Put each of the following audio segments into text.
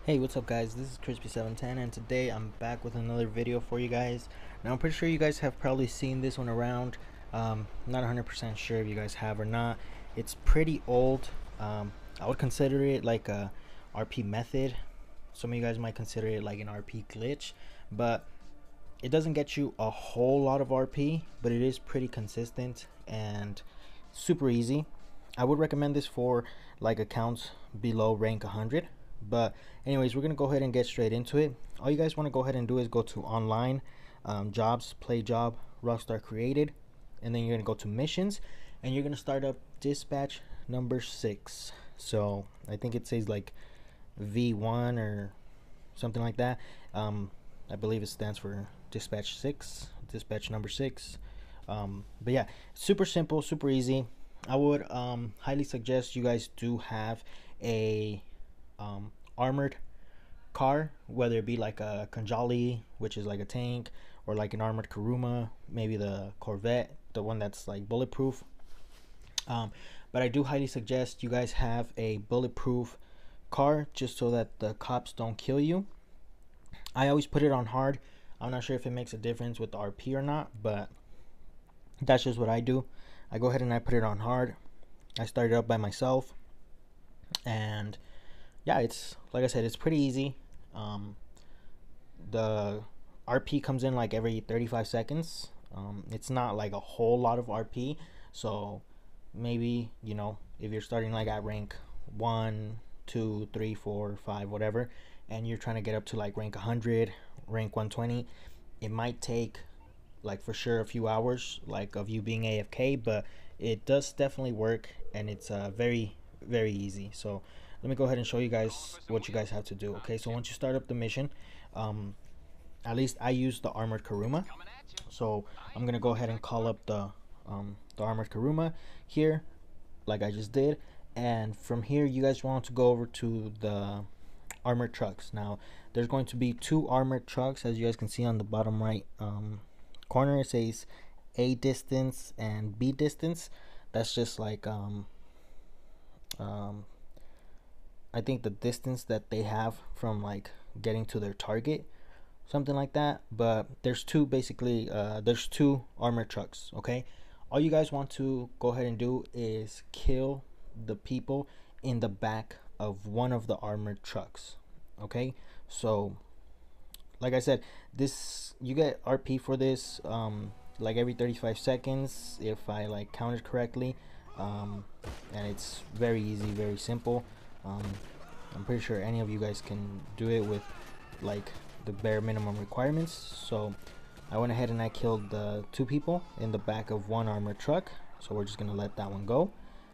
Hey, what's up guys? This is Crispy710 and today I'm back with another video for you guys. Now I'm pretty sure you guys have probably seen this one around. Not 100% sure if you guys have or not. It's pretty old. I would consider it like a RP method. Some of you guys might consider it like an RP glitch, but it doesn't get you a whole lot of RP, but it is pretty consistent and super easy. I would recommend this for like accounts below rank 100. But anyways, we're gonna go ahead and get straight into it. All you guys want to go ahead and do is go to online, jobs, play job, Rockstar created, and then you're gonna go to missions, and you're gonna start up dispatch number 6. So I think it says like V1 or something like that. I believe it stands for dispatch 6, dispatch number 6. But yeah, super simple, super easy. I would highly suggest you guys do have a armored car, whether it be like a Kanjali, which is like a tank, or like an armored Kuruma, maybe the Corvette, the one that's like bulletproof. But I do highly suggest you guys have a bulletproof car just so that the cops don't kill you. I always put it on hard. I'm not sure if it makes a difference with the RP or not, but that's just what I do. I go ahead and I put it on hard. I started up by myself, and yeah, it's like I said, it's pretty easy. The RP comes in like every 35 seconds. It's not like a whole lot of RP, so maybe if you're starting like at rank 1, 2, 3, 4, 5, whatever, and you're trying to get up to like rank 100, rank 120, it might take like for sure a few hours like of you being AFK, but it does definitely work, and it's very easy. So let me go ahead and show you guys what you guys have to do. Okay, so once you start up the mission, at least I use the armored Kuruma, so I'm gonna go ahead and call up the armored Kuruma here like I just did, and from here you guys want to go over to the armored trucks. Now there's going to be 2 armored trucks, as you guys can see on the bottom right corner. It says A distance and B distance. That's just like I think the distance that they have from like getting to their target, something like that. But there's two, basically there's 2 armored trucks. Okay, all you guys want to go ahead and do is kill the people in the back of one of the armored trucks. Okay, so like I said, this, you get RP for this like every 35 seconds if I like counted correctly. And it's very easy, very simple. I'm pretty sure any of you guys can do it with like the bare minimum requirements. So I went ahead and I killed the 2 people in the back of one armored truck, so we're just gonna let that one go.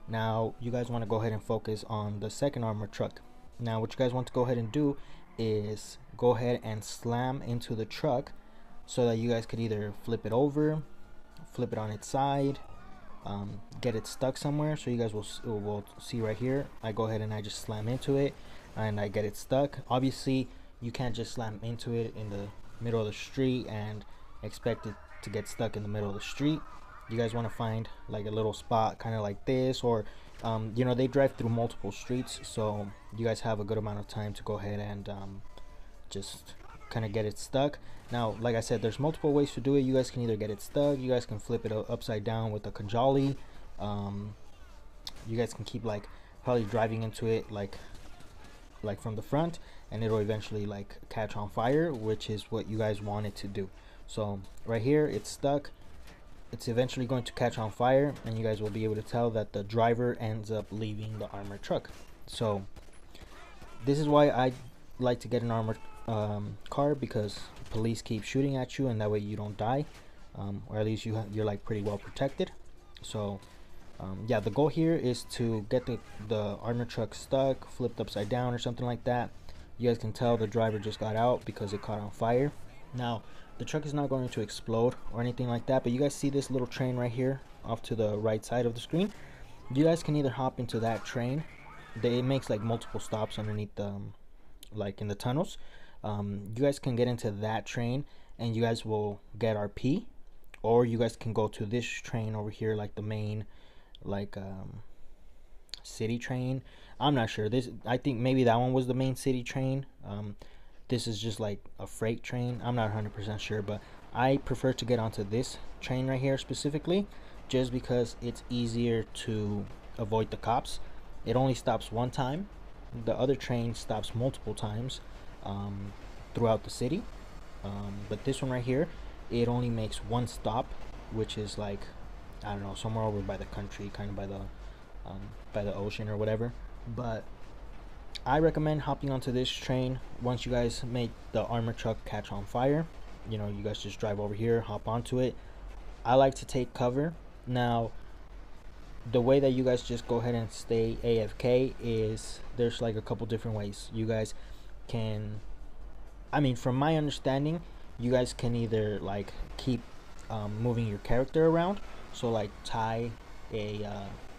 Now you guys want to go ahead and focus on the second armored truck. Now what you guys want to go ahead and do is go ahead and slam into the truck so that you guys could either flip it over, flip it on its side, get it stuck somewhere. So you guys will see right here, I go ahead and I just slam into it and I get it stuck. Obviously you can't just slam into it in the middle of the street and expect it to get stuck in the middle of the street. You guys want to find like a little spot kind of like this, or they drive through multiple streets, so you guys have a good amount of time to go ahead and just kind of get it stuck. Now like I said, there's multiple ways to do it. You guys can either get it stuck, you guys can flip it upside down with a Kanjali, you guys can keep like probably driving into it like from the front, and it'll eventually like catch on fire, which is what you guys want it to do. So right here it's stuck, it's eventually going to catch on fire, and you guys will be able to tell that the driver ends up leaving the armored truck. So this is why I like to get an armored car, because police keep shooting at you, and that way you don't die, or at least you're like pretty well protected. So yeah, the goal here is to get the armored truck stuck, flipped upside down or something like that. You guys can tell the driver just got out because it caught on fire. Now the truck is not going to explode or anything like that, but you guys see this little train right here off to the right side of the screen. You guys can either hop into that train. It makes like multiple stops underneath the like in the tunnels. You guys can get into that train and you guys will get RP, or you guys can go to this train over here, like the main, like city train. I'm not sure. This, I think maybe that one was the main city train. This is just like a freight train. I'm not 100% sure, but I prefer to get onto this train right here specifically, just because it's easier to avoid the cops. It only stops one time. The other train stops multiple times throughout the city. But this one right here, it only makes one stop, which is like, I don't know, somewhere over by the country, kind of by the ocean or whatever. But I recommend hopping onto this train once you guys make the armor truck catch on fire. You know, you guys just drive over here, hop onto it. I like to take cover. Now, the way that you guys just go ahead and stay AFK is there's like a couple different ways. You guys can, I mean, from my understanding, you guys can either like keep moving your character around, so like tie a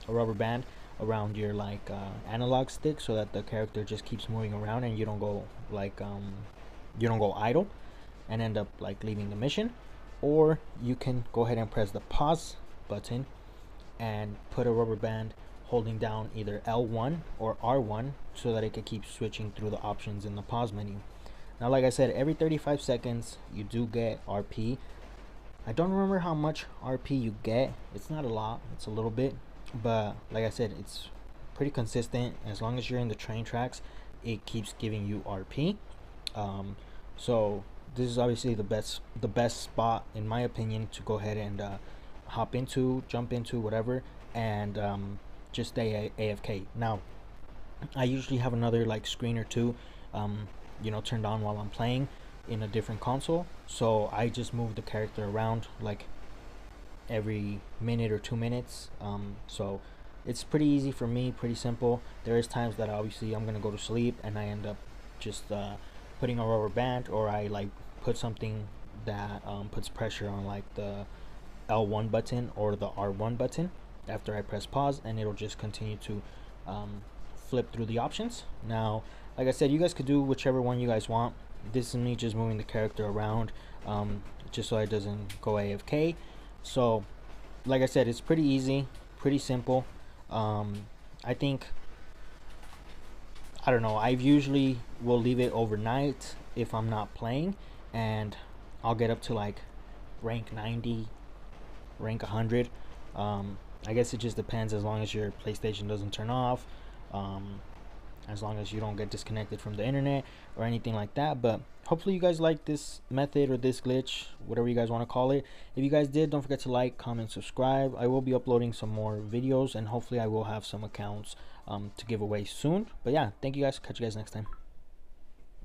rubber band around your like analog stick so that the character just keeps moving around and you don't go like you don't go idle and end up like leaving the mission. Or you can go ahead and press the pause button and put a rubber band holding down either L1 or R1 so that it could keep switching through the options in the pause menu. Now, like I said, every 35 seconds you do get RP. I don't remember how much RP you get. It's not a lot, it's a little bit, but like I said, it's pretty consistent. As long as you're in the train tracks, it keeps giving you RP. So this is obviously the best spot in my opinion to go ahead and jump into whatever, and just stay AFK. Now, I usually have another like screen or two you know, turned on while I'm playing in a different console, so I just move the character around like every minute or 2 minutes. So it's pretty easy for me, pretty simple. There is times that obviously I'm gonna go to sleep and I end up just putting a rubber band, or I like put something that puts pressure on like the L1 button or the R1 button after I press pause, and it'll just continue to flip through the options. Now, like I said, you guys could do whichever one you guys want. This is me just moving the character around just so it doesn't go AFK. So like I said, it's pretty easy, pretty simple. I think, I don't know, I usually will leave it overnight if I'm not playing, and I'll get up to like rank 90, rank 100. I guess it just depends, as long as your PlayStation doesn't turn off, as long as you don't get disconnected from the internet or anything like that. But hopefully you guys like this method or this glitch, whatever you guys want to call it. If you guys did, don't forget to like, comment, subscribe. I will be uploading some more videos, and hopefully I will have some accounts to give away soon. But yeah, thank you guys. Catch you guys next time.